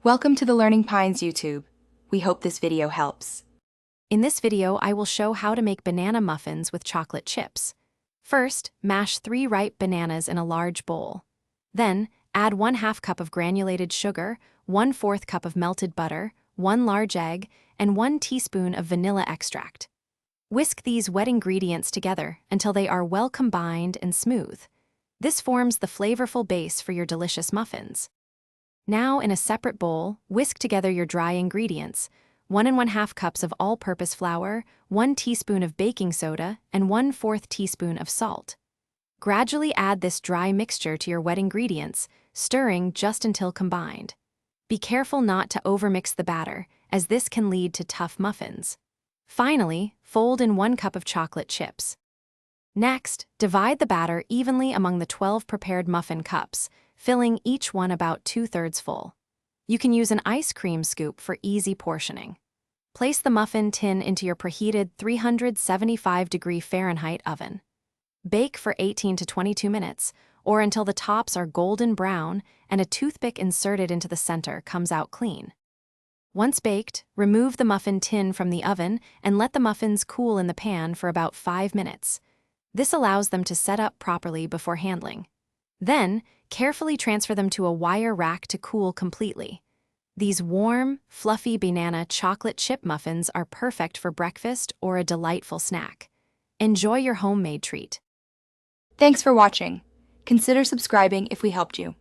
Welcome to the Learning Pines YouTube. We hope this video helps. In this video, I will show how to make banana muffins with chocolate chips. First, mash 3 ripe bananas in a large bowl. Then, add 1/2 cup of granulated sugar, 1/4 cup of melted butter, 1 large egg, and 1 teaspoon of vanilla extract. Whisk these wet ingredients together until they are well combined and smooth. This forms the flavorful base for your delicious muffins. Now, in a separate bowl, whisk together your dry ingredients: 1 1/2 cups of all-purpose flour, 1 teaspoon of baking soda, and 1/4 teaspoon of salt. Gradually add this dry mixture to your wet ingredients, stirring just until combined. Be careful not to overmix the batter, as this can lead to tough muffins. Finally, fold in 1 cup of chocolate chips. Next, divide the batter evenly among the 12 prepared muffin cups, filling each one about 2/3 full. You can use an ice cream scoop for easy portioning. Place the muffin tin into your preheated 375-degree Fahrenheit oven. Bake for 18 to 22 minutes, or until the tops are golden brown and a toothpick inserted into the center comes out clean. Once baked, remove the muffin tin from the oven and let the muffins cool in the pan for about 5 minutes. This allows them to set up properly before handling. Then, carefully transfer them to a wire rack to cool completely. These warm, fluffy banana chocolate chip muffins are perfect for breakfast or a delightful snack. Enjoy your homemade treat. Thanks for watching. Consider subscribing if we helped you.